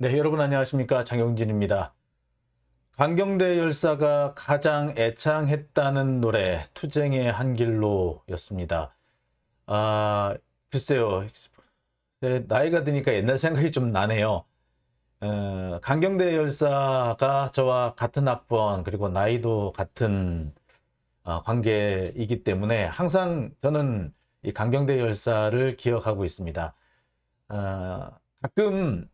네, 여러분 안녕하십니까? 장영진입니다. 강경대 열사가 가장 애창했다는 노래 투쟁의 한 길로였습니다. 글쎄요. 네, 나이가 드니까 옛날 생각이 좀 나네요. 강경대 열사가 저와 같은 학번 그리고 나이도 같은 관계이기 때문에 항상 저는 이 강경대 열사를 기억하고 있습니다. 가끔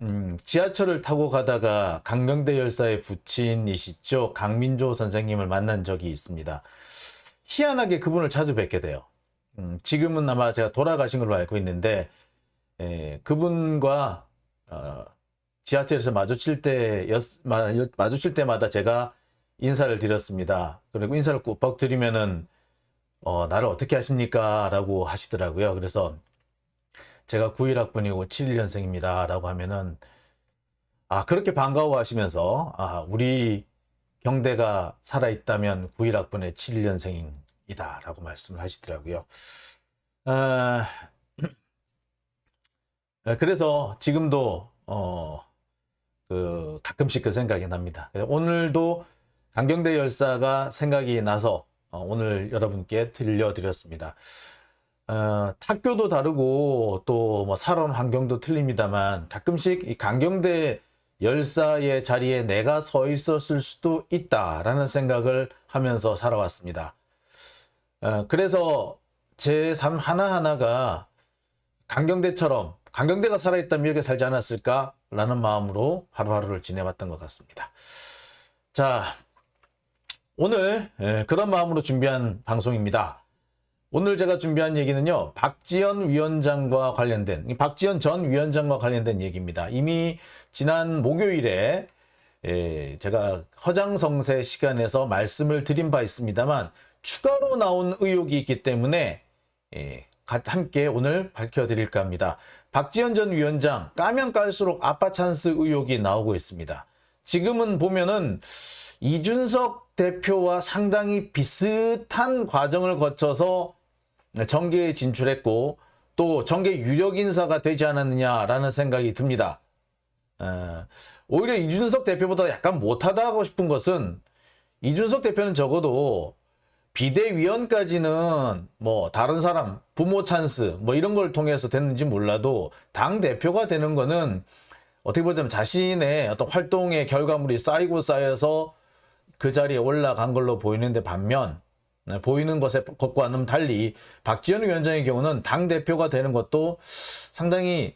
지하철을 타고 가다가 강경대 열사의 부친이시죠, 강민조 선생님을 만난 적이 있습니다. 희한하게 그분을 자주 뵙게 돼요. 지금은 아마 제가 돌아가신 걸로 알고 있는데 그분과 지하철에서 마주칠 때마다 제가 인사를 드렸습니다. 그리고 인사를 꾸벅 드리면은 나를 어떻게 아십니까? 라고 하시더라고요. 그래서 제가 91학번이고 71년생입니다. 라고 하면은, 그렇게 반가워하시면서, 우리 경대가 살아있다면 91학번에 71년생이다. 라고 말씀을 하시더라고요. 그래서 지금도, 가끔씩 그 생각이 납니다. 오늘도 강경대 열사가 생각이 나서 오늘 여러분께 들려드렸습니다. 학교도 다르고 또 뭐 살아온 환경도 틀립니다만 가끔씩 이 강경대 열사의 자리에 내가 서 있었을 수도 있다라는 생각을 하면서 살아왔습니다. 그래서 제 삶 하나하나가 강경대처럼 강경대가 살아있다면 이렇게 살지 않았을까라는 마음으로 하루하루를 지내왔던 것 같습니다. 자, 오늘 그런 마음으로 준비한 방송입니다. 오늘 제가 준비한 얘기는요, 박지원 위원장과 관련된, 박지원 전 위원장과 관련된 얘기입니다. 이미 지난 목요일에 제가 허장성세 시간에서 말씀을 드린 바 있습니다만 추가로 나온 의혹이 있기 때문에 함께 오늘 밝혀드릴까 합니다. 박지원 전 위원장 까면 깔수록 아빠 찬스 의혹이 나오고 있습니다. 지금은 보면은 이준석 대표와 상당히 비슷한 과정을 거쳐서 정계에 진출했고 또 정계 유력 인사가 되지 않았느냐라는 생각이 듭니다. 오히려 이준석 대표보다 약간 못하다 하고 싶은 것은 이준석 대표는 적어도 비대위원까지는 뭐 다른 사람 부모 찬스 뭐 이런 걸 통해서 됐는지 몰라도 당 대표가 되는 거는 어떻게 보자면 자신의 어떤 활동의 결과물이 쌓이고 쌓여서 그 자리에 올라간 걸로 보이는데 반면 보이는 것과는 달리 박지원 위원장의 경우는 당대표가 되는 것도 상당히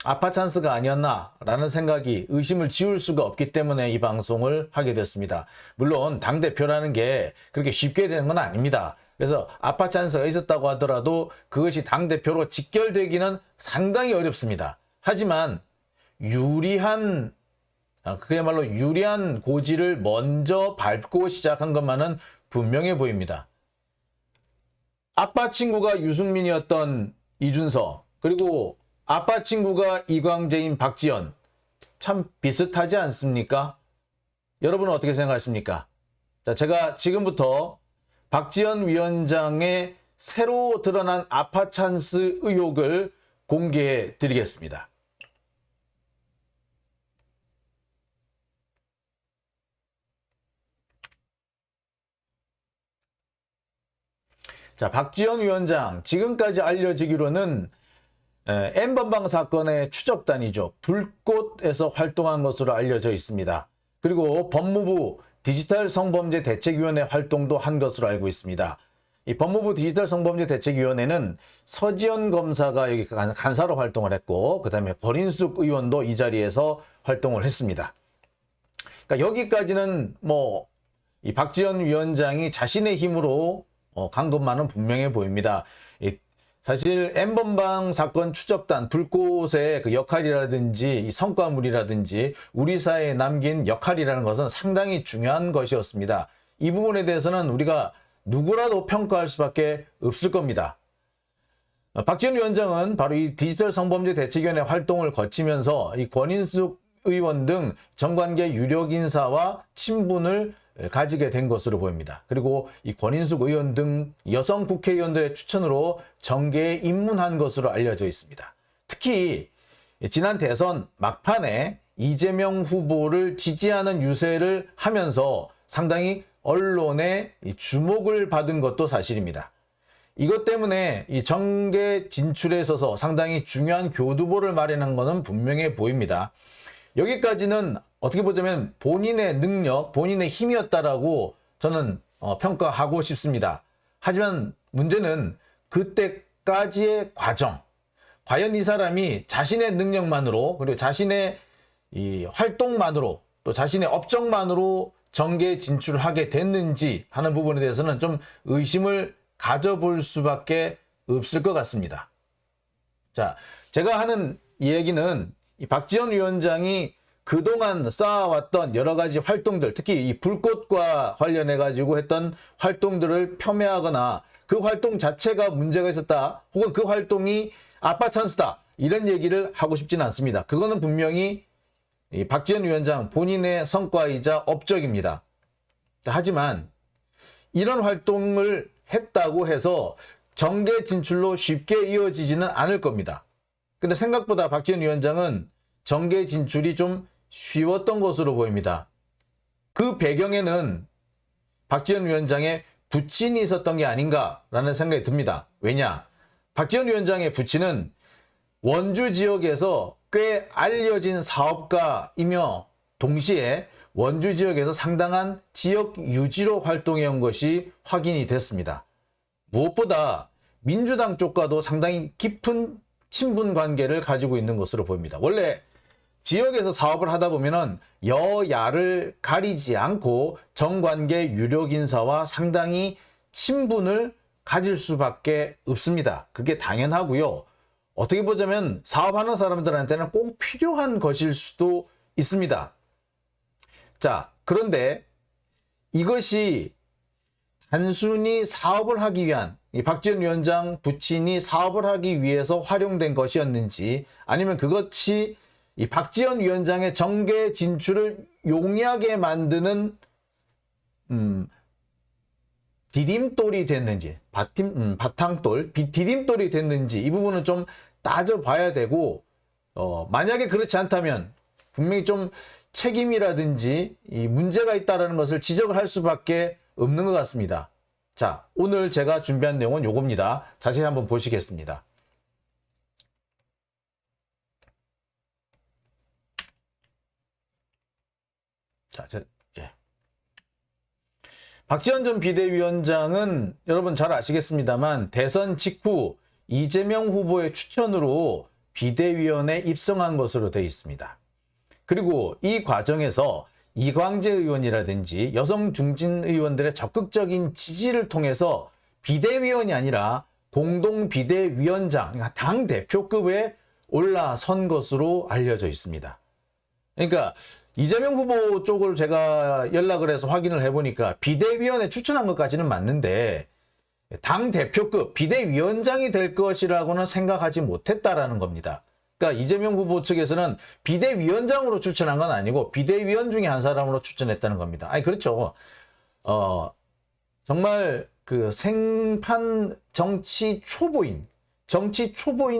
아빠 찬스가 아니었나라는 생각이 의심을 지울 수가 없기 때문에 이 방송을 하게 됐습니다. 물론 당대표라는 게 그렇게 쉽게 되는 건 아닙니다. 그래서 아빠 찬스가 있었다고 하더라도 그것이 당대표로 직결되기는 상당히 어렵습니다. 하지만 그야말로 유리한 고지를 먼저 밟고 시작한 것만은 분명해 보입니다. 아빠 친구가 유승민이었던 이준석, 그리고 아빠 친구가 이광재인 박지원, 참 비슷하지 않습니까? 여러분은 어떻게 생각하십니까? 자, 제가 지금부터 박지원 위원장의 새로 드러난 아빠 찬스 의혹을 공개해 드리겠습니다. 자, 박지원 위원장, 지금까지 알려지기로는 N번방 사건의 추적단이죠. 불꽃에서 활동한 것으로 알려져 있습니다. 그리고 법무부 디지털 성범죄 대책위원회 활동도 한 것으로 알고 있습니다. 이 법무부 디지털 성범죄 대책위원회는 서지현 검사가 여기 간사로 활동을 했고, 그 다음에 권인숙 의원도 이 자리에서 활동을 했습니다. 그러니까 여기까지는 이 박지원 위원장이 자신의 힘으로 간 것만은 분명해 보입니다. 사실 N번방 사건 추적단 불꽃의 그 역할이라든지 이 성과물이라든지 우리 사회에 남긴 역할이라는 것은 상당히 중요한 것이었습니다. 이 부분에 대해서는 우리가 누구라도 평가할 수밖에 없을 겁니다. 박지원 위원장은 바로 이 디지털 성범죄 대책위원회 활동을 거치면서 이 권인숙 의원 등 정관계 유력 인사와 친분을 가지게 된 것으로 보입니다. 그리고 이 권인숙 의원 등 여성 국회의원들의 추천으로 정계에 입문한 것으로 알려져 있습니다. 특히 지난 대선 막판에 이재명 후보를 지지하는 유세를 하면서 상당히 언론의 주목을 받은 것도 사실입니다. 이것 때문에 이 정계 진출에 있어서 상당히 중요한 교두보를 마련한 것은 분명해 보입니다. 여기까지는 어떻게 보자면 본인의 능력, 본인의 힘이었다라고 저는 평가하고 싶습니다. 하지만 문제는 그때까지의 과정, 과연 이 사람이 자신의 능력만으로 그리고 자신의 이 활동만으로 또 자신의 업적만으로 정계에 진출하게 됐는지 하는 부분에 대해서는 좀 의심을 가져볼 수밖에 없을 것 같습니다. 자, 제가 하는 얘기는 이 박지원 위원장이 그동안 쌓아왔던 여러 가지 활동들, 특히 이 불꽃과 관련해 가지고 했던 활동들을 폄훼하거나 그 활동 자체가 문제가 있었다, 혹은 그 활동이 아빠 찬스다, 이런 얘기를 하고 싶지는 않습니다. 그거는 분명히 이 박지원 위원장 본인의 성과이자 업적입니다. 하지만 이런 활동을 했다고 해서 정계 진출로 쉽게 이어지지는 않을 겁니다. 근데 생각보다 박지원 위원장은 정계 진출이 좀 쉬웠던 것으로 보입니다. 그 배경에는 박지원 위원장의 부친이 있었던 게 아닌가라는 생각이 듭니다. 왜냐? 박지원 위원장의 부친은 원주 지역에서 꽤 알려진 사업가이며 동시에 원주 지역에서 상당한 지역 유지로 활동해온 것이 확인이 됐습니다. 무엇보다 민주당 쪽과도 상당히 깊은 친분 관계를 가지고 있는 것으로 보입니다. 원래 지역에서 사업을 하다 보면은 여야를 가리지 않고 정관계 유력 인사와 상당히 친분을 가질 수밖에 없습니다. 그게 당연하고요. 어떻게 보자면 사업하는 사람들한테는 꼭 필요한 것일 수도 있습니다. 자, 그런데 이것이 단순히 사업을 하기 위한, 이 박지원 위원장 부친이 사업을 하기 위해서 활용된 것이었는지, 아니면 그것이 이 박지원 위원장의 정계 진출을 용이하게 만드는 디딤돌이 됐는지, 바탕돌, 디딤돌이 됐는지, 이 부분은 좀 따져봐야 되고, 만약에 그렇지 않다면 분명히 좀 책임이라든지 이 문제가 있다는 것을 지적을 할 수밖에 없는 것 같습니다. 자, 오늘 제가 준비한 내용은 요겁니다. 자세히 한번 보시겠습니다. 자, 박지원 전 비대위원장은 여러분 잘 아시겠습니다만 대선 직후 이재명 후보의 추천으로 비대위원에 입성한 것으로 되어 있습니다. 그리고 이 과정에서 이광재 의원이라든지 여성 중진 의원들의 적극적인 지지를 통해서 비대위원이 아니라 공동 비대위원장, 그러니까 당 대표급에 올라선 것으로 알려져 있습니다. 그러니까 이재명 후보 쪽을 제가 연락을 해서 확인을 해보니까 비대위원에 추천한 것까지는 맞는데 당 대표급 비대위원장이 될 것이라고는 생각하지 못했다라는 겁니다. 그러니까 이재명 후보 측에서는 비대위원장으로 추천한 건 아니고 비대위원 중에 한 사람으로 추천했다는 겁니다. 아니, 그렇죠. 정말 그 생판 정치 초보인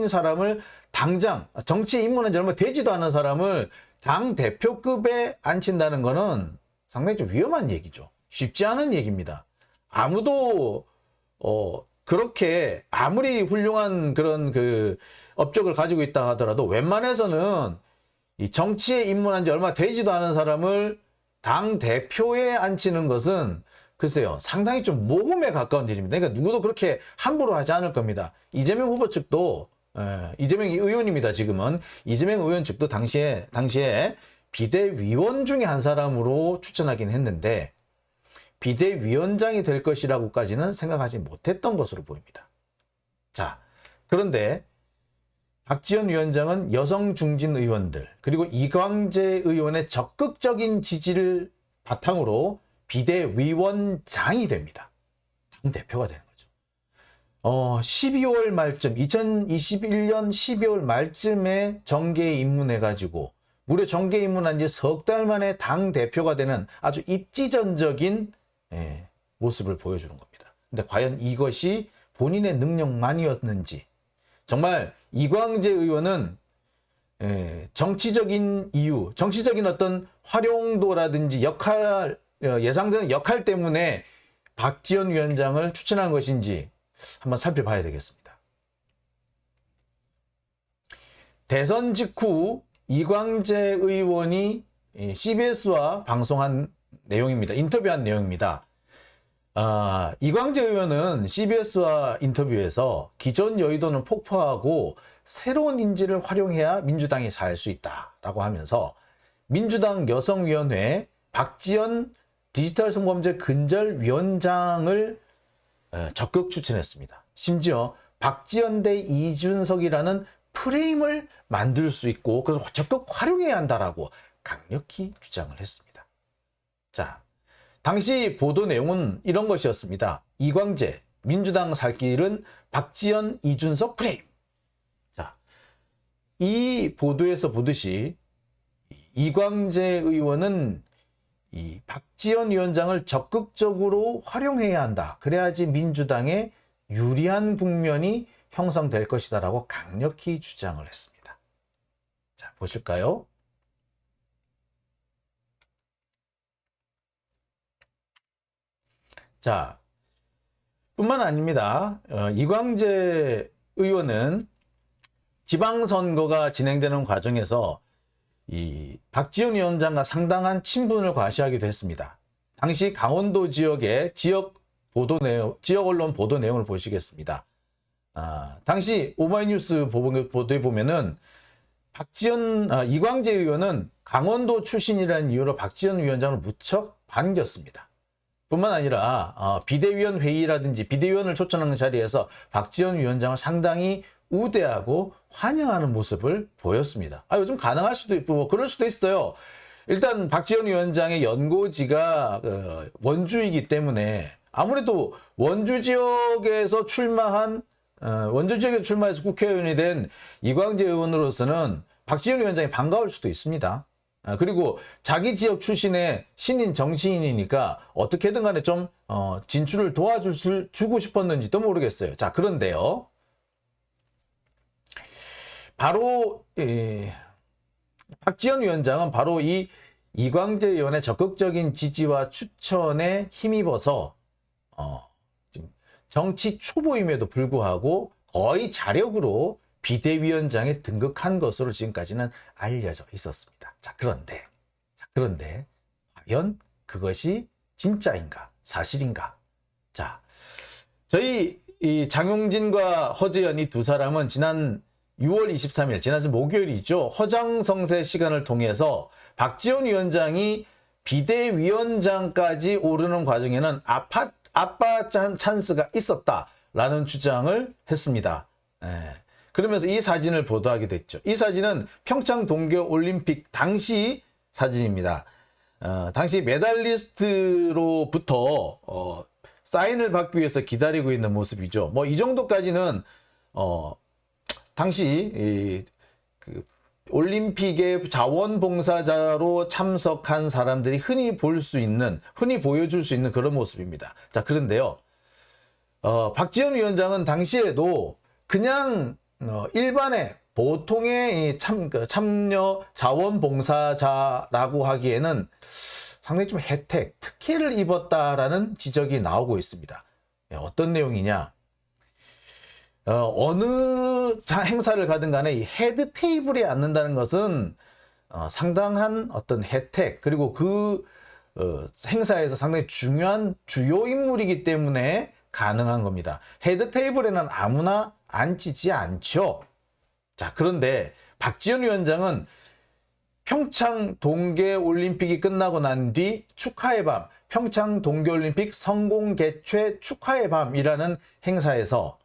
사람을 당장 정치에 입문한 지 얼마 되지도 않은 사람을 당 대표급에 앉힌다는 거는 상당히 좀 위험한 얘기죠. 쉽지 않은 얘기입니다. 아무도 그렇게 아무리 훌륭한 그런 그 업적을 가지고 있다 하더라도 웬만해서는 이 정치에 입문한 지 얼마 되지도 않은 사람을 당 대표에 앉히는 것은 글쎄요, 상당히 좀 모험에 가까운 일입니다. 그러니까 누구도 그렇게 함부로 하지 않을 겁니다. 이재명 후보 측도 이재명 의원입니다. 지금은 이재명 의원 측도 당시에 비대위원 중에 한 사람으로 추천하긴 했는데 비대위원장이 될 것이라고까지는 생각하지 못했던 것으로 보입니다. 자, 그런데 박지원 위원장은 여성 중진 의원들 그리고 이광재 의원의 적극적인 지지를 바탕으로 비대위원장이 됩니다. 당대표가 되는 거죠. 12월 말쯤 2021년 12월 말쯤에 정계에 입문해가지고 무려 정계에 입문한 지 석 달 만에 당대표가 되는 아주 입지전적인 모습을 보여주는 겁니다. 근데 과연 이것이 본인의 능력만이었는지, 정말 이광재 의원은 정치적인 이유, 정치적인 어떤 활용도라든지 역할, 예상되는 역할 때문에 박지원 위원장을 추천한 것인지 한번 살펴봐야 되겠습니다. 대선 직후 이광재 의원이 CBS와 방송한 내용입니다. 인터뷰한 내용입니다. 이광재 의원은 CBS와 인터뷰에서 기존 여의도는 폭파하고 새로운 인재를 활용해야 민주당이 살 수 있다라고 하면서 민주당 여성위원회 박지원 디지털 성범죄 근절위원장을 적극 추천했습니다. 심지어 박지원 대 이준석이라는 프레임을 만들 수 있고 그래서 적극 활용해야 한다라고 강력히 주장을 했습니다. 자, 당시 보도 내용은 이런 것이었습니다. 이광재, 민주당 살 길은 박지원, 이준석 프레임. 자, 이 보도에서 보듯이 이광재 의원은 이 박지원 위원장을 적극적으로 활용해야 한다. 그래야지 민주당에 유리한 국면이 형성될 것이다라고 강력히 주장을 했습니다. 자, 보실까요? 자, 뿐만 아닙니다. 이광재 의원은 지방선거가 진행되는 과정에서 이 박지원 위원장과 상당한 친분을 과시하기도 했습니다. 당시 강원도 지역의 지역 언론 보도 내용을 보시겠습니다. 당시 오마이뉴스 보도에 보면은 이광재 의원은 강원도 출신이라는 이유로 박지원 위원장을 무척 반겼습니다. 뿐만 아니라 비대위원 회의라든지 비대위원을 초청하는 자리에서 박지원 위원장을 상당히 우대하고 환영하는 모습을 보였습니다. 요즘 가능할 수도 있고 뭐 그럴 수도 있어요. 일단 박지원 위원장의 연고지가 원주이기 때문에 아무래도 원주 지역에서 출마해서 국회의원이 된 이광재 의원으로서는 박지원 위원장이 반가울 수도 있습니다. 그리고 자기 지역 출신의 신인 정치인이니까 어떻게든 간에 좀 진출을 도와주고 싶었는지도 모르겠어요. 자, 그런데요. 바로 박지원 위원장은 바로 이 이광재 의원의 적극적인 지지와 추천에 힘입어서 정치 초보임에도 불구하고 거의 자력으로 비대위원장에 등극한 것으로 지금까지는 알려져 있었습니다. 자, 그런데 과연 그것이 진짜인가? 사실인가? 자, 저희 이 장용진과 허재현 이 두 사람은 지난 6월 23일, 지난주 목요일이죠. 허장성세 시간을 통해서 박지원 위원장이 비대위원장까지 오르는 과정에는 아빠 찬스가 있었다라는 주장을 했습니다. 그러면서 이 사진을 보도하게 됐죠. 이 사진은 평창 동계올림픽 당시 사진입니다. 당시 메달리스트로부터 사인을 받기 위해서 기다리고 있는 모습이죠. 뭐 이 정도까지는 당시 올림픽의 자원봉사자로 참석한 사람들이 흔히 보여줄 수 있는 그런 모습입니다. 자, 그런데요. 박지원 위원장은 당시에도 그냥 일반의 보통의 참여 자원봉사자라고 하기에는 상당히 좀 특혜를 입었다라는 지적이 나오고 있습니다. 어떤 내용이냐? 어느 행사를 가든 간에 이 헤드 테이블에 앉는다는 것은 상당한 어떤 혜택, 그리고 그 행사에서 상당히 중요한 주요 인물이기 때문에 가능한 겁니다. 헤드 테이블에는 아무나 앉히지 않죠. 자, 그런데 박지원 위원장은 평창 동계올림픽이 끝나고 난 뒤 축하의 밤, 평창 동계올림픽 성공 개최 축하의 밤이라는 행사에서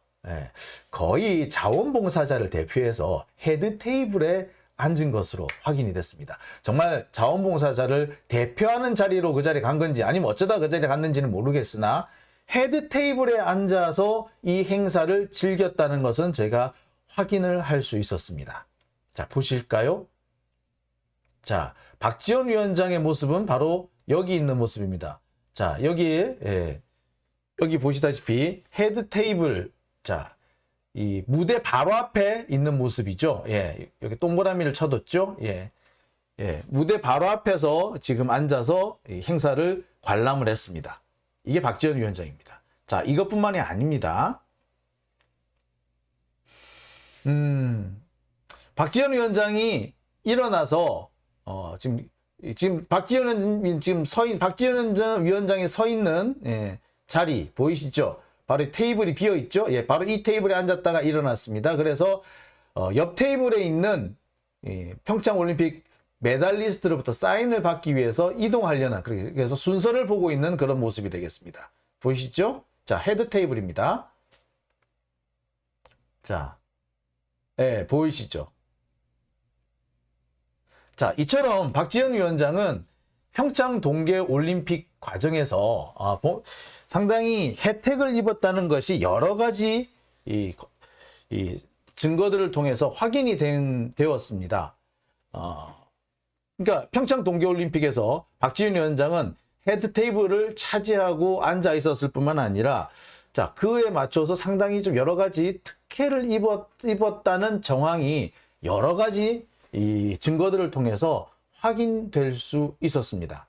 거의 자원봉사자를 대표해서 헤드 테이블에 앉은 것으로 확인이 됐습니다. 정말 자원봉사자를 대표하는 자리로 그 자리에 간 건지 아니면 어쩌다 그 자리에 갔는지는 모르겠으나 헤드 테이블에 앉아서 이 행사를 즐겼다는 것은 제가 확인을 할 수 있었습니다. 자, 보실까요? 자, 박지원 위원장의 모습은 바로 여기 있는 모습입니다. 자, 여기 보시다시피 헤드 테이블, 자, 이 무대 바로 앞에 있는 모습이죠. 예, 여기 동그라미를 쳐뒀죠. 예, 예, 무대 바로 앞에서 지금 앉아서 이 행사를 관람을 했습니다. 이게 박지원 위원장입니다. 자, 이것뿐만이 아닙니다. 박지원 위원장이 일어나서 지금 박지원 위원장이 서 있는 예, 자리 보이시죠? 바로 테이블이 비어 있죠. 예, 바로 이 테이블에 앉았다가 일어났습니다. 그래서 옆 테이블에 있는 평창 올림픽 메달리스트로부터 사인을 받기 위해서 이동하려는, 그래서 순서를 보고 있는 그런 모습이 되겠습니다. 보이시죠? 자, 헤드 테이블입니다. 자, 예, 보이시죠? 자, 이처럼 박지원 위원장은 평창 동계올림픽 과정에서 상당히 혜택을 입었다는 것이 여러 가지 이 증거들을 통해서 확인이 되었습니다. 그러니까 평창 동계올림픽에서 박지원 위원장은 헤드 테이블을 차지하고 앉아 있었을 뿐만 아니라, 자, 그에 맞춰서 상당히 좀 여러 가지 특혜를 입었다는 정황이 여러 가지 이 증거들을 통해서 확인될 수 있었습니다.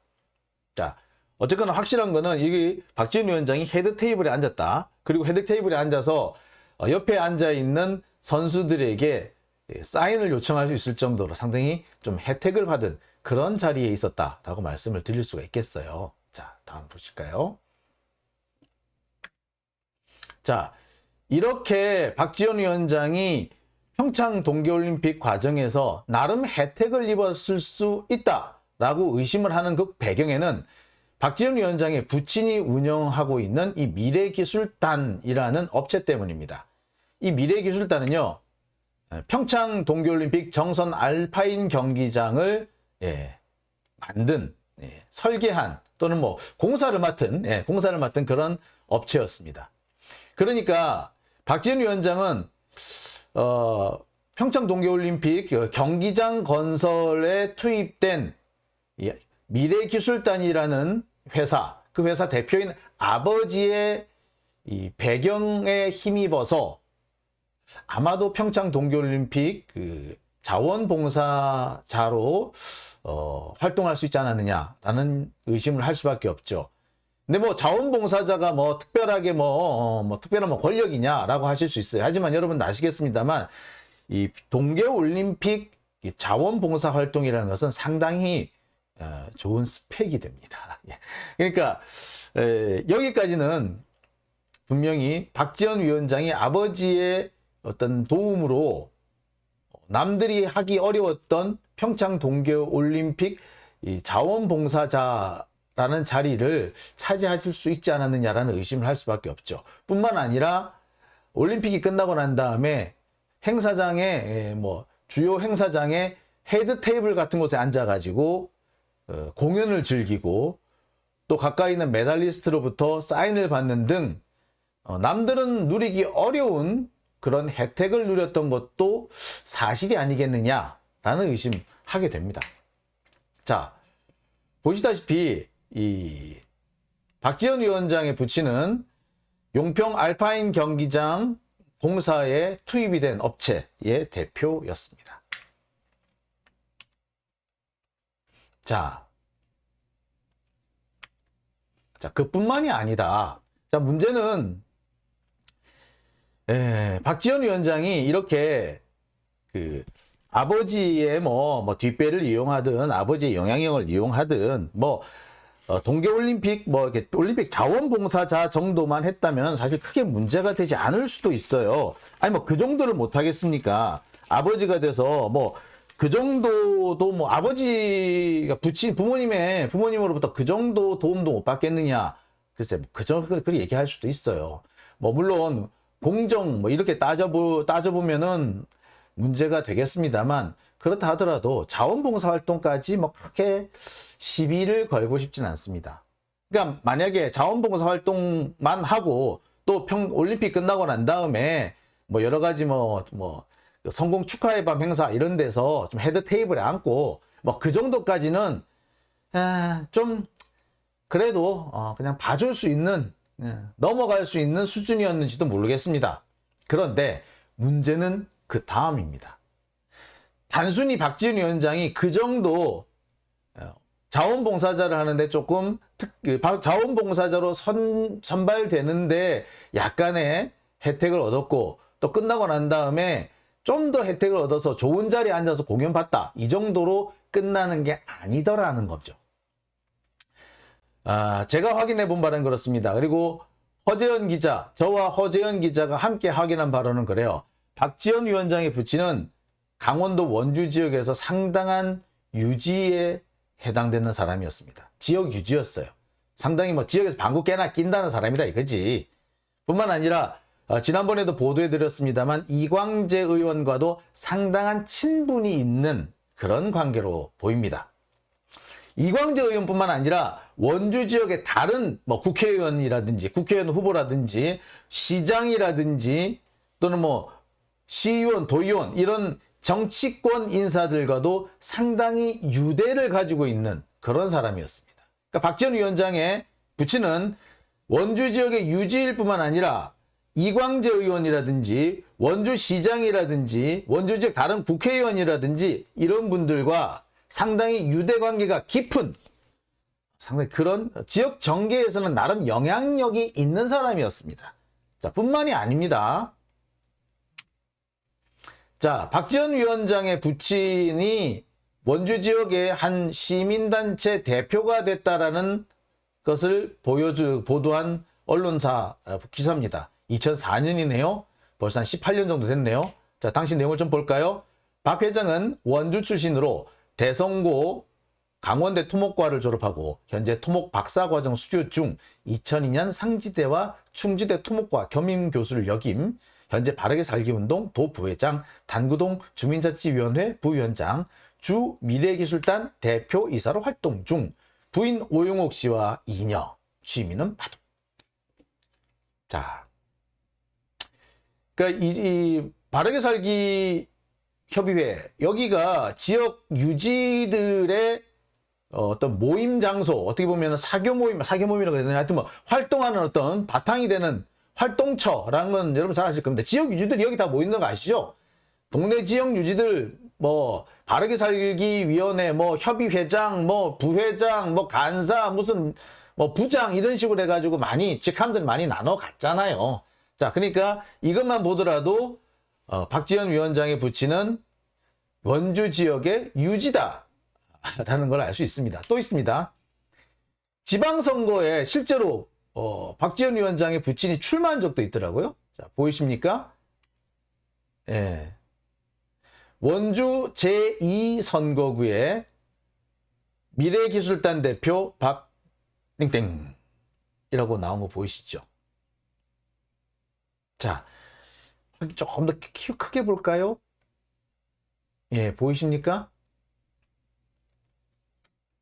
자, 어쨌거나 확실한 거는 이게 박지원 위원장이 헤드 테이블에 앉았다. 그리고 헤드 테이블에 앉아서 옆에 앉아 있는 선수들에게 사인을 요청할 수 있을 정도로 상당히 좀 혜택을 받은 그런 자리에 있었다라고 말씀을 드릴 수가 있겠어요. 자, 다음 보실까요? 자, 이렇게 박지원 위원장이 평창 동계올림픽 과정에서 나름 혜택을 입었을 수 있다라고 의심을 하는 그 배경에는 박지원 위원장의 부친이 운영하고 있는 이 미래기술단이라는 업체 때문입니다. 이 미래기술단은요, 평창 동계올림픽 정선 알파인 경기장을 만든, 설계한 또는 뭐 공사를 맡은 그런 업체였습니다. 그러니까 박지원 위원장은 평창 동계올림픽 경기장 건설에 투입된 미래기술단이라는 회사, 그 회사 대표인 아버지의 이 배경에 힘입어서 아마도 평창 동계올림픽 그 자원봉사자로 활동할 수 있지 않았느냐라는 의심을 할 수밖에 없죠. 근데 뭐 자원봉사자가 뭐 특별하게 특별한 권력이냐라고 하실 수 있어요. 하지만 여러분 아시겠습니다만 이 동계올림픽 자원봉사 활동이라는 것은 상당히 좋은 스펙이 됩니다. 그러니까 여기까지는 분명히 박지원 위원장이 아버지의 어떤 도움으로 남들이 하기 어려웠던 평창 동계올림픽 자원봉사자라는 자리를 차지하실 수 있지 않았느냐라는 의심을 할 수밖에 없죠. 뿐만 아니라 올림픽이 끝나고 난 다음에 행사장에 주요 행사장에 헤드 테이블 같은 곳에 앉아가지고 공연을 즐기고 또 가까이 있는 메달리스트로부터 사인을 받는 등 남들은 누리기 어려운 그런 혜택을 누렸던 것도 사실이 아니겠느냐라는 의심하게 됩니다. 자, 보시다시피 이 박지원 위원장의 부친은 용평 알파인 경기장 공사에 투입이 된 업체의 대표였습니다. 자, 그뿐만이 아니다. 자, 문제는 박지원 위원장이 이렇게 그 아버지의 뒷배를 이용하든 아버지의 영향력을 이용하든 동계올림픽 이렇게 올림픽 자원봉사자 정도만 했다면 사실 크게 문제가 되지 않을 수도 있어요. 아니 그 정도를 못 하겠습니까? 아버지가 돼서 그 정도도 아버지가 부모님으로부터 그 정도 도움도 못 받겠느냐? 글쎄 그렇게 얘기할 수도 있어요. 물론 공정 이렇게 따져보면은 문제가 되겠습니다만, 그렇다 하더라도 자원봉사 활동까지 그렇게 시비를 걸고 싶진 않습니다. 그러니까 만약에 자원봉사 활동만 하고 또 올림픽 끝나고 난 다음에 여러 가지 성공 축하의 밤 행사 이런 데서 좀 헤드 테이블에 앉고 그 정도까지는 좀 그래도 그냥 봐줄 수 있는, 넘어갈 수 있는 수준이었는지도 모르겠습니다. 그런데 문제는 그 다음입니다. 단순히 박지원 위원장이 그 정도 자원봉사자를 하는데 조금 자원봉사자로 선발되는데 약간의 혜택을 얻었고 또 끝나고 난 다음에 좀 더 혜택을 얻어서 좋은 자리에 앉아서 공연 봤다. 이 정도로 끝나는 게 아니더라는 거죠. 제가 확인해 본 바는 그렇습니다. 그리고 허재현 기자, 저와 허재현 기자가 함께 확인한 바로는 그래요. 박지원 위원장의 부친은 강원도 원주 지역에서 상당한 유지에 해당되는 사람이었습니다. 지역 유지였어요. 상당히 뭐 지역에서 방구 깨나 낀다는 사람이다 이거지. 뿐만 아니라 지난번에도 보도해드렸습니다만 이광재 의원과도 상당한 친분이 있는 그런 관계로 보입니다. 이광재 의원뿐만 아니라 원주 지역의 다른 뭐 국회의원이라든지 국회의원 후보라든지 시장이라든지 또는 뭐 시의원, 도의원 이런 정치권 인사들과도 상당히 유대를 가지고 있는 그런 사람이었습니다. 그러니까 박지원 위원장의 부친은 원주 지역의 유지일 뿐만 아니라 이광재 의원이라든지 원주시장이라든지 원주 지역 다른 국회의원이라든지 이런 분들과 상당히 유대관계가 깊은 상당히 그런 지역 정계에서는 나름 영향력이 있는 사람이었습니다. 자, 뿐만이 아닙니다. 자, 박지원 위원장의 부친이 원주 지역의 한 시민단체 대표가 됐다라는 것을 보도한 언론사 기사입니다. 2004년이네요. 벌써 한 18년 정도 됐네요. 자, 당시 내용을 좀 볼까요? 박 회장은 원주 출신으로 대성고 강원대 토목과를 졸업하고 현재 토목 박사과정 수료 중 2002년 상지대와 충주대 토목과 겸임교수를 역임, 현재 바르게 살기 운동 도부회장, 단구동 주민자치위원회 부위원장, 주 미래기술단 대표이사로 활동 중, 부인 오용옥 씨와 이녀, 취미는 파도. 자, 그러니까 이 바르게 살기 협의회, 여기가 지역 유지들의 어떤 모임 장소, 어떻게 보면 사교 모임이라고 해야 되나, 하여튼 뭐 활동하는 어떤 바탕이 되는 활동처라는 건 여러분 잘 아실 겁니다. 지역 유지들이 여기 다 모이는 거 아시죠? 동네 지역 유지들 뭐 바르게 살기 위원회, 뭐 협의회장, 뭐 부회장, 뭐 간사, 무슨 뭐 부장 이런 식으로 해가지고 많이 직함들 많이 나눠 갔잖아요. 자, 그러니까 이것만 보더라도 박지원 위원장의 부친은 원주 지역의 유지다 라는 걸 알 수 있습니다. 또 있습니다. 지방선거에 실제로 박지원 위원장의 부친이 출마한 적도 있더라고요. 자, 보이십니까? 예. 원주 제2선거구의 미래기술단 대표 박땡땡이라고 나온 거 보이시죠? 자, 조금 더 크게 볼까요? 예, 보이십니까?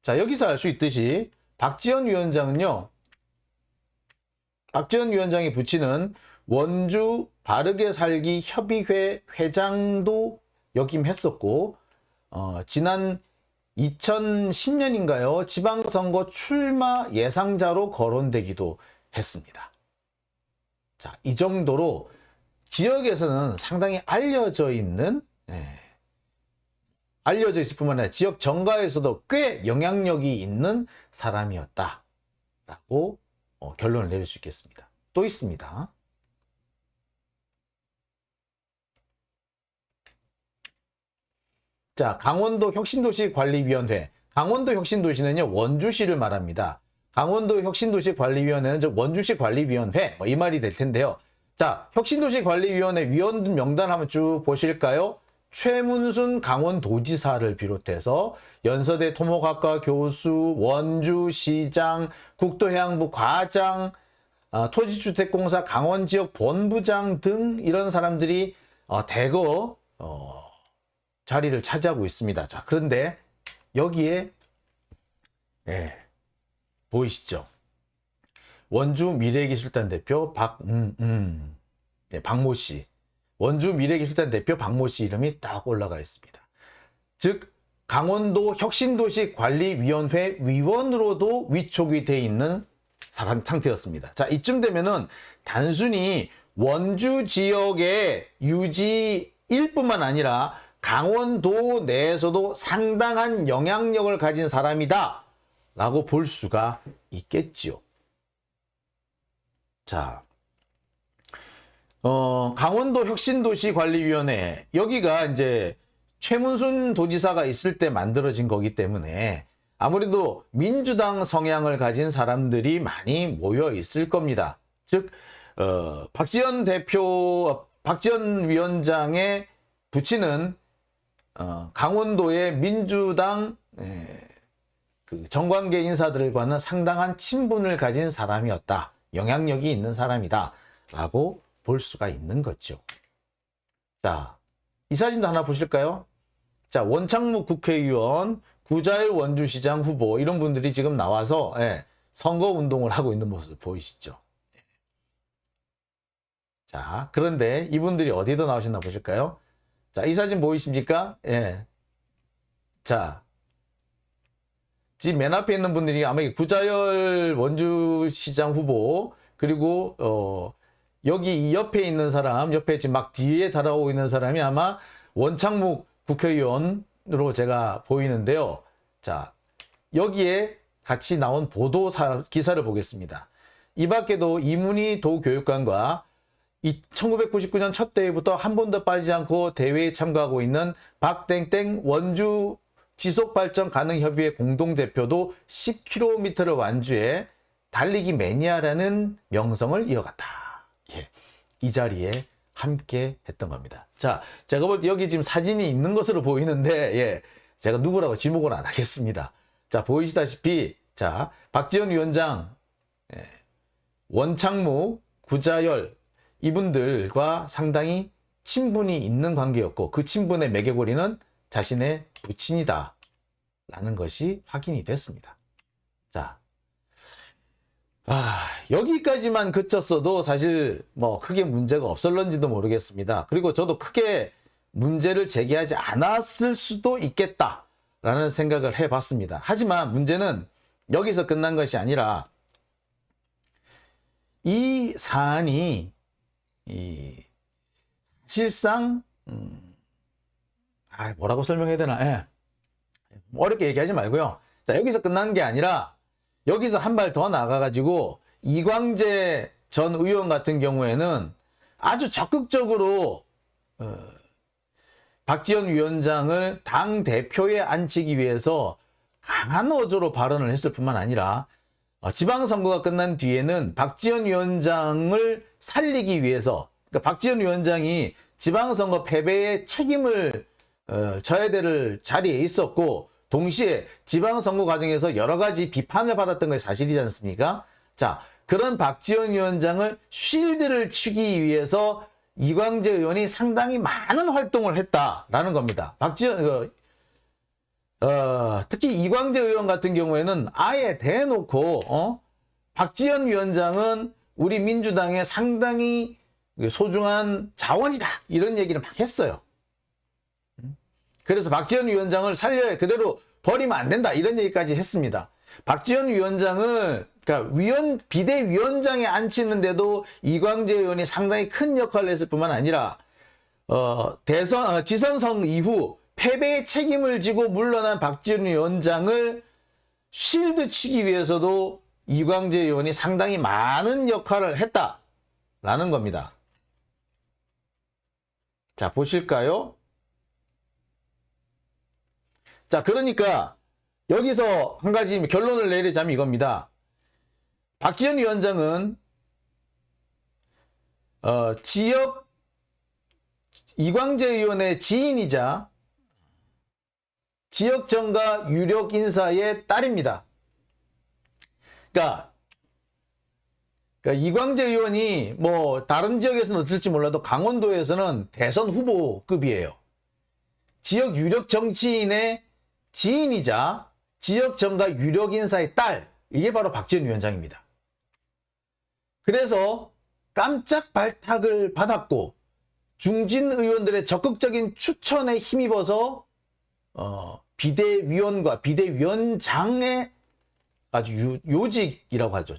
자, 여기서 알 수 있듯이 박지원 위원장은요, 박지원 위원장의 부친은 원주 바르게 살기 협의회 회장도 역임했었고, 지난 2010년인가요? 지방선거 출마 예상자로 거론되기도 했습니다. 자, 이 정도로 지역에서는 상당히 알려져 있는, 알려져 있을 뿐만 아니라 지역 정가에서도 꽤 영향력이 있는 사람이었다라고 결론을 내릴 수 있겠습니다. 또 있습니다. 자, 강원도 혁신도시관리위원회. 강원도 혁신도시는요, 원주시를 말합니다. 강원도 혁신도시관리위원회는 원주시 관리위원회, 이 말이 될 텐데요. 자, 혁신도시관리위원회 위원 명단 한번 쭉 보실까요? 최문순 강원도지사를 비롯해서 연서대 토목학과 교수, 원주시장, 국토해양부 과장, 토지주택공사 강원지역 본부장 등 이런 사람들이 대거 자리를 차지하고 있습니다. 자, 그런데 여기에 보이시죠? 원주 미래기술단 대표 박모 씨, 원주 미래기술단 대표 박모 씨 이름이 딱 올라가 있습니다. 즉 강원도 혁신도시관리위원회 위원으로도 위촉이 돼 있는 상태였습니다. 자, 이쯤 되면은 단순히 원주 지역의 유지일 뿐만 아니라 강원도 내에서도 상당한 영향력을 가진 사람이다 라고 볼 수가 있겠지요. 자, 강원도 혁신도시관리위원회, 여기가 이제 최문순 도지사가 있을 때 만들어진 거기 때문에 아무래도 민주당 성향을 가진 사람들이 많이 모여 있을 겁니다. 즉, 박지원 위원장에 붙이는 강원도의 민주당 그 정관계 인사들과는 상당한 친분을 가진 사람이었다. 영향력이 있는 사람이다. 라고 볼 수가 있는 거죠. 자, 이 사진도 하나 보실까요? 자, 원창묵 국회의원, 구자일 원주시장 후보, 이런 분들이 지금 나와서 선거 운동을 하고 있는 모습 보이시죠? 자, 그런데 이분들이 어디도 나오셨나 보실까요? 자, 이 사진 보이십니까? 예. 자, 지금 맨 앞에 있는 분들이 아마 구자열 원주시장 후보, 그리고 여기 이 옆에 있는 사람, 옆에 지금 막 뒤에 달아오고 있는 사람이 아마 원창묵 국회의원으로 제가 보이는데요. 자, 여기에 같이 나온 보도 기사를 보겠습니다. 이 밖에도 이문희 도교육관과 1999년 첫 대회부터 한 번도 빠지지 않고 대회에 참가하고 있는 박땡땡 원주 지속발전 가능협의회 공동대표도 10km를 완주해 달리기 매니아라는 명성을 이어갔다. 예, 이 자리에 함께 했던 겁니다. 자, 제가 볼 때 여기 지금 사진이 있는 것으로 보이는데, 예, 제가 누구라고 지목을 안 하겠습니다. 자, 보이시다시피, 자, 박지원 위원장, 원창무, 구자열, 이분들과 상당히 친분이 있는 관계였고, 그 친분의 매개고리는 자신의 부친이다 라는 것이 확인이 됐습니다. 자, 여기까지만 그쳤어도 사실 뭐 크게 문제가 없을런지도 모르겠습니다. 그리고 저도 크게 문제를 제기하지 않았을 수도 있겠다 라는 생각을 해봤습니다. 하지만 문제는 여기서 끝난 것이 아니라 이 사안이 사실상 뭐라고 설명해야 되나? 예. 어렵게 얘기하지 말고요. 자, 여기서 끝난 게 아니라 여기서 한 발 더 나가가지고 이광재 전 의원 같은 경우에는 아주 적극적으로 박지원 위원장을 당 대표에 앉히기 위해서 강한 어조로 발언을 했을 뿐만 아니라 지방선거가 끝난 뒤에는 박지원 위원장을 살리기 위해서, 그러니까 박지원 위원장이 지방선거 패배의 책임을 져야 될 자리에 있었고, 동시에 지방선거 과정에서 여러 가지 비판을 받았던 것이 사실이지 않습니까? 자, 그런 박지원 위원장을 쉴드를 치기 위해서 이광재 의원이 상당히 많은 활동을 했다라는 겁니다. 특히 이광재 의원 같은 경우에는 아예 대놓고 박지원 위원장은 우리 민주당의 상당히 소중한 자원이다 이런 얘기를 막 했어요. 그래서 박지원 위원장을 살려야, 그대로 버리면 안 된다 이런 얘기까지 했습니다. 박지원 위원장을 그러니까 비대위원장에 앉히는데도 이광재 의원이 상당히 큰 역할을 했을 뿐만 아니라 지선선 이후 패배의 책임을 지고 물러난 박지원 위원장을 쉴드 치기 위해서도 이광재 의원이 상당히 많은 역할을 했다라는 겁니다. 자, 보실까요? 자, 그러니까 여기서 한 가지 결론을 내리자면 이겁니다. 박지원 위원장은 이광재 의원의 지인이자 지역 정가 유력 인사의 딸입니다. 그러니까 이광재 의원이 뭐 다른 지역에서는 어떨지 몰라도 강원도에서는 대선 후보급이에요. 지역 유력 정치인의 지인이자 지역 정가 유력 인사의 딸, 이게 바로 박지원 위원장입니다. 그래서 깜짝 발탁을 받았고 중진 의원들의 적극적인 추천에 힘입어서 비대위원과 비대위원장의 아주 요직이라고 하죠.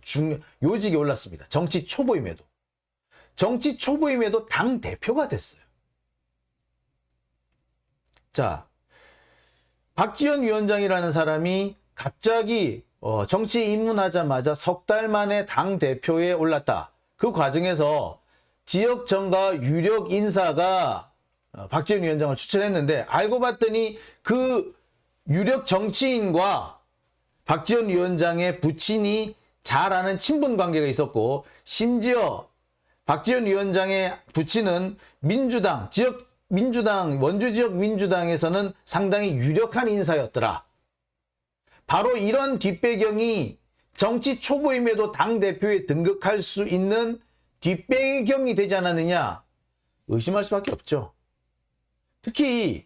요직에 올랐습니다. 정치 초보임에도. 정치 초보임에도 당대표가 됐어요. 자, 박지원 위원장이라는 사람이 갑자기 정치에 입문하자마자 석 달 만에 당대표에 올랐다. 그 과정에서 지역정가 유력 인사가 박지원 위원장을 추천했는데 알고 봤더니 그 유력 정치인과 박지원 위원장의 부친이 잘 아는 친분 관계가 있었고, 심지어 박지원 위원장의 부친은 원주 지역 민주당에서는 상당히 유력한 인사였더라. 바로 이런 뒷배경이 정치 초보임에도 당대표에 등극할 수 있는 뒷배경이 되지 않았느냐, 의심할 수밖에 없죠. 특히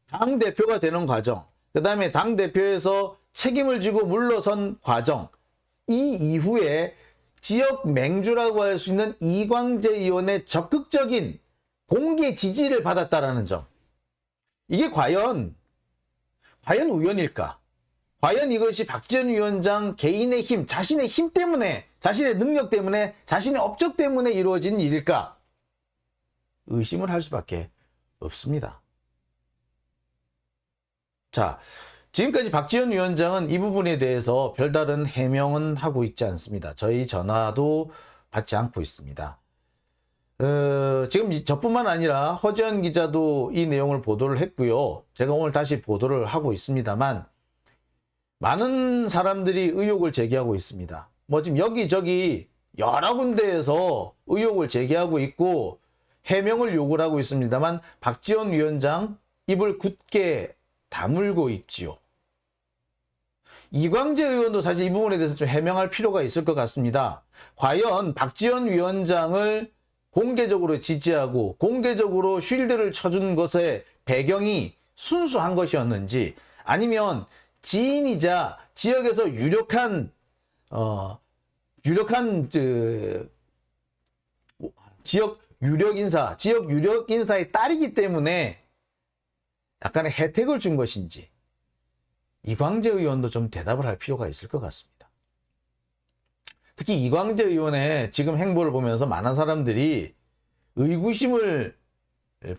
당대표가 되는 과정, 그 다음에 당대표에서 책임을 지고 물러선 과정, 이 이후에 지역 맹주라고 할 수 있는 이광재 의원의 적극적인 공개 지지를 받았다라는 점. 이게 과연 우연일까? 과연 이것이 박지원 위원장 개인의 힘, 자신의 힘 때문에, 자신의 능력 때문에, 자신의 업적 때문에 이루어진 일일까? 의심을 할 수밖에 없습니다. 자, 지금까지 박지원 위원장은 이 부분에 대해서 별다른 해명은 하고 있지 않습니다. 저희 전화도 받지 않고 있습니다. 지금 저뿐만 아니라 허재현 기자도 이 내용을 보도를 했고요. 제가 오늘 다시 보도를 하고 있습니다만, 많은 사람들이 의혹을 제기하고 있습니다. 지금 여기저기 여러 군데에서 의혹을 제기하고 있고 해명을 요구를 하고 있습니다만, 박지원 위원장 입을 굳게 다물고 있지요. 이광재 의원도 사실 이 부분에 대해서 좀 해명할 필요가 있을 것 같습니다. 과연 박지원 위원장을 공개적으로 지지하고 공개적으로 쉴드를 쳐준 것의 배경이 순수한 것이었는지, 아니면 지인이자 지역에서 유력한 지역 유력 인사의 딸이기 때문에 약간의 혜택을 준 것인지, 이광재 의원도 좀 대답을 할 필요가 있을 것 같습니다. 특히 이광재 의원의 지금 행보를 보면서 많은 사람들이 의구심을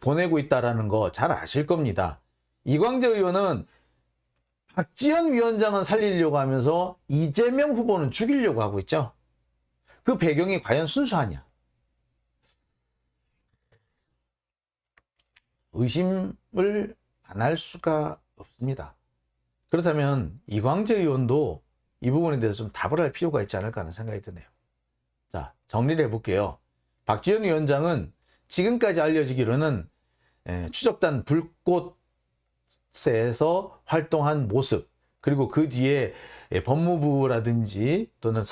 보내고 있다는 거 잘 아실 겁니다. 이광재 의원은 박지원 위원장은 살리려고 하면서 이재명 후보는 죽이려고 하고 있죠. 그 배경이 과연 순수하냐? 의심을 안 할 수가 없습니다. 그렇다면 이광재 의원도 이 부분에 대해서 좀 답을 할 필요가 있지 않을까 하는 생각이 드네요. 자, 정리를 해볼게요. 박지원 위원장은 지금까지 알려지기로는 추적단 불꽃에서 활동한 모습, 그리고 그 뒤에 법무부라든지 또는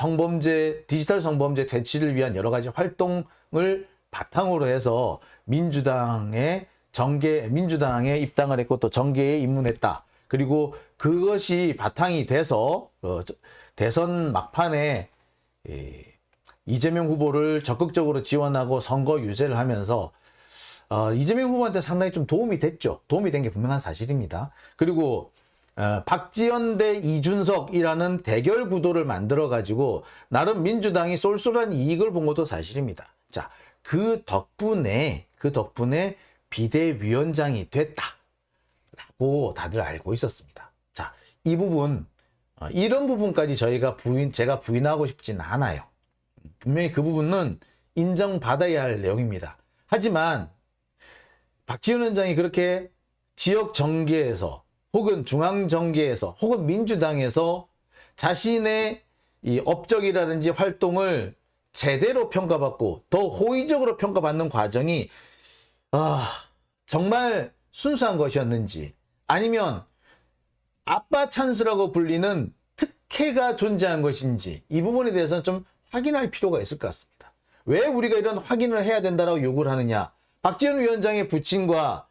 디지털 성범죄 퇴치를 위한 여러 가지 활동을 바탕으로 해서 민주당에 입당을 했고 또 정계에 입문했다. 그리고 그것이 바탕이 돼서 대선 막판에 이재명 후보를 적극적으로 지원하고 선거 유세를 하면서 이재명 후보한테 상당히 좀 도움이 됐죠. 도움이 된 게 분명한 사실입니다. 그리고 박지원 대 이준석이라는 대결 구도를 만들어 가지고 나름 민주당이 쏠쏠한 이익을 본 것도 사실입니다. 자, 그 덕분에 비대위원장이 됐다라고 다들 알고 있었습니다. 자, 이 부분, 이런 부분까지 제가 부인하고 싶진 않아요. 분명히 그 부분은 인정받아야 할 내용입니다. 하지만 박지원 위원장이 그렇게 지역 정계에서 혹은 중앙 정계에서 혹은 민주당에서 자신의 이 업적이라든지 활동을 제대로 평가받고 더 호의적으로 평가받는 과정이 정말 순수한 것이었는지, 아니면 아빠 찬스라고 불리는 특혜가 존재한 것인지, 이 부분에 대해서는 좀 확인할 필요가 있을 것 같습니다. 왜 우리가 이런 확인을 해야 된다고 요구를 하느냐? 박지원 위원장의 부친과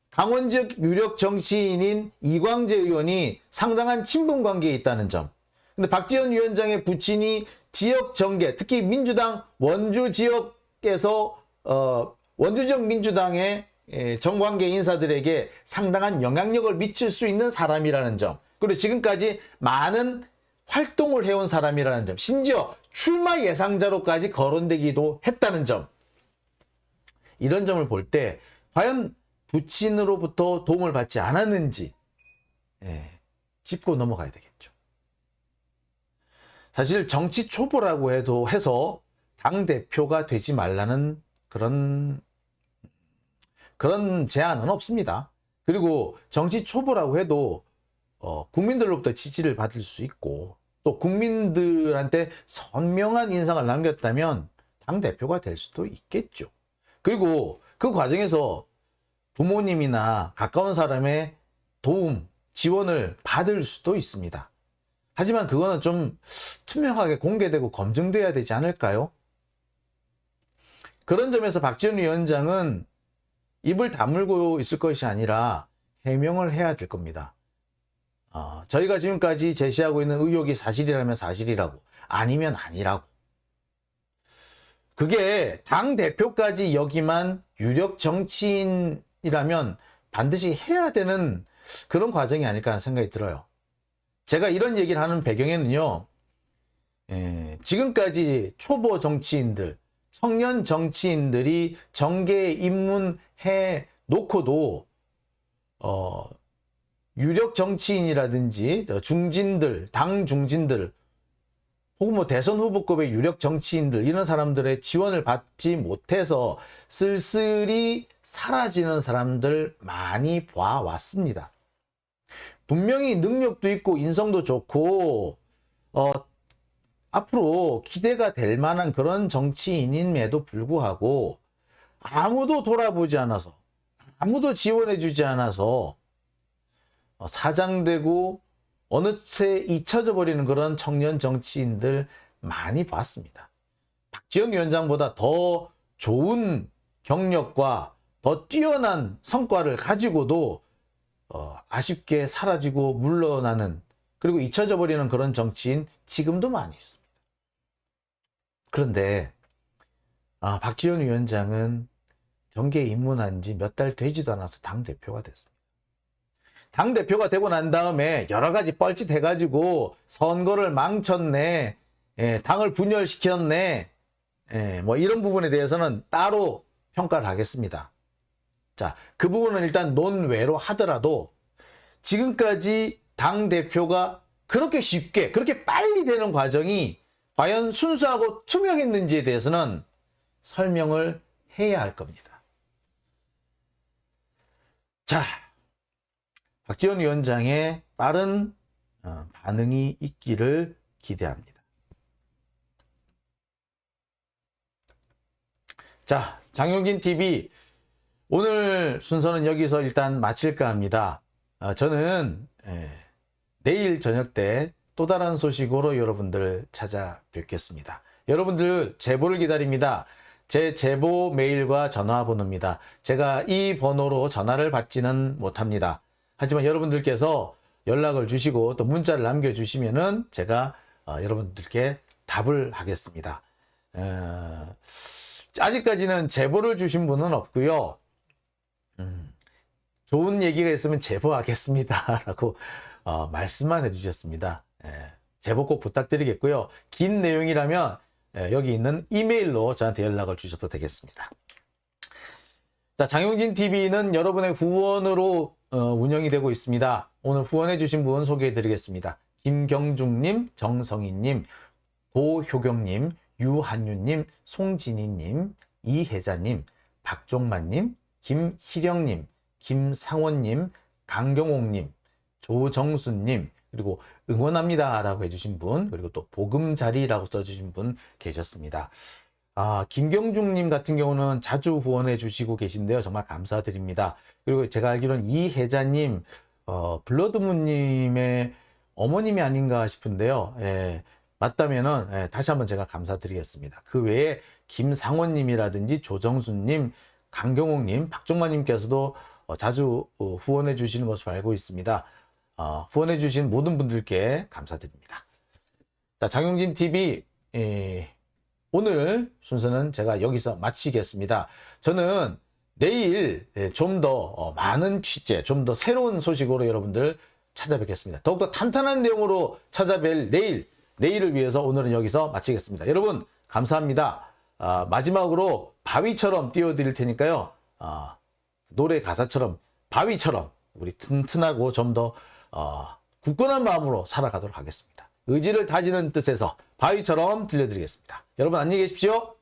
강원 지역 유력 정치인인 이광재 의원이 상당한 친분 관계에 있다는 점. 근데 박지원 위원장의 부친이 지역 정계, 특히 민주당 원주 지역에서 원주 지역 민주당의 정관계 인사들에게 상당한 영향력을 미칠 수 있는 사람이라는 점, 그리고 지금까지 많은 활동을 해온 사람이라는 점, 심지어 출마 예상자로까지 거론되기도 했다는 점, 이런 점을 볼 때 과연 부친으로부터 도움을 받지 않았는지 짚고 넘어가야 되겠죠. 사실 정치 초보라고 해서 당대표가 되지 말라는 그런 제안은 없습니다. 그리고 정치 초보라고 해도 국민들로부터 지지를 받을 수 있고 또 국민들한테 선명한 인상을 남겼다면 당대표가 될 수도 있겠죠. 그리고 그 과정에서 부모님이나 가까운 사람의 도움, 지원을 받을 수도 있습니다. 하지만 그거는 좀 투명하게 공개되고 검증돼야 되지 않을까요? 그런 점에서 박지원 위원장은 입을 다물고 있을 것이 아니라 해명을 해야 될 겁니다. 저희가 지금까지 제시하고 있는 의혹이 사실이라면 사실이라고, 아니면 아니라고. 그게 당대표까지 여기만 유력 정치인이라면 반드시 해야 되는 그런 과정이 아닐까 하는 생각이 들어요. 제가 이런 얘기를 하는 배경에는요, 지금까지 초보 정치인들, 청년 정치인들이 정계에 입문해 놓고도 유력 정치인이라든지 중진들, 당 중진들, 혹은 뭐 대선 후보급의 유력 정치인들, 이런 사람들의 지원을 받지 못해서 쓸쓸히 사라지는 사람들 많이 봐왔습니다. 분명히 능력도 있고 인성도 좋고 앞으로 기대가 될 만한 그런 정치인임에도 불구하고 아무도 돌아보지 않아서, 아무도 지원해 주지 않아서 사장되고 어느새 잊혀져 버리는 그런 청년 정치인들 많이 봤습니다. 박지원 위원장보다 더 좋은 경력과 더 뛰어난 성과를 가지고도 아쉽게 사라지고 물러나는, 그리고 잊혀져 버리는 그런 정치인 지금도 많이 있습니다. 그런데 박지원 위원장은 정계에 입문한 지 몇 달 되지도 않아서 당대표가 됐습니다. 당대표가 되고 난 다음에 여러 가지 뻘짓해가지고 선거를 망쳤네, 당을 분열시켰네, 뭐 이런 부분에 대해서는 따로 평가를 하겠습니다. 자, 그 부분은 일단 논외로 하더라도 지금까지 당대표가 그렇게 쉽게, 그렇게 빨리 되는 과정이 과연 순수하고 투명했는지에 대해서는 설명을 해야 할 겁니다. 자, 박지원 위원장의 빠른 반응이 있기를 기대합니다. 자, 장용진 TV 오늘 순서는 여기서 일단 마칠까 합니다. 저는 내일 저녁 때 또 다른 소식으로 여러분들 찾아뵙겠습니다. 여러분들 제보를 기다립니다. 제 제보 메일과 전화번호입니다. 제가 이 번호로 전화를 받지는 못합니다. 하지만 여러분들께서 연락을 주시고 또 문자를 남겨주시면은 제가 여러분들께 답을 하겠습니다. 아직까지는 제보를 주신 분은 없고요. 좋은 얘기가 있으면 제보하겠습니다 라고 말씀만 해주셨습니다. 제보 꼭 부탁드리겠고요. 긴 내용이라면 여기 있는 이메일로 저한테 연락을 주셔도 되겠습니다. 자, 장용진 TV는 여러분의 후원으로 운영이 되고 있습니다. 오늘 후원해 주신 분 소개해 드리겠습니다. 김경중님, 정성희님, 고효경님, 유한유님, 송진희님, 이혜자님, 박종만님, 김희령님, 김상원님, 강경옥님, 조정수님, 그리고 응원합니다 라고 해주신 분, 그리고 또 보금자리라고 써주신 분 계셨습니다. 김경중님 같은 경우는 자주 후원해 주시고 계신데요. 정말 감사드립니다. 그리고 제가 알기로는 이혜자님, 블러드문님의 어머님이 아닌가 싶은데요. 맞다면은 다시 한번 제가 감사드리겠습니다. 그 외에 김상원님이라든지 조정수님, 강경옥님, 박종만님께서도 자주 후원해 주시는 것으로 알고 있습니다. 후원해 주신 모든 분들께 감사드립니다. 자, 장용진 TV 오늘 순서는 제가 여기서 마치겠습니다. 저는 내일 좀 더 많은 취재, 좀 더 새로운 소식으로 여러분들 찾아뵙겠습니다. 더욱더 탄탄한 내용으로 찾아뵐 내일을 위해서 오늘은 여기서 마치겠습니다. 여러분 감사합니다. 마지막으로 바위처럼 띄워드릴 테니까요. 노래 가사처럼 바위처럼 우리 튼튼하고 좀 더 굳건한 마음으로 살아가도록 하겠습니다. 의지를 다지는 뜻에서 바위처럼 들려드리겠습니다. 여러분 안녕히 계십시오.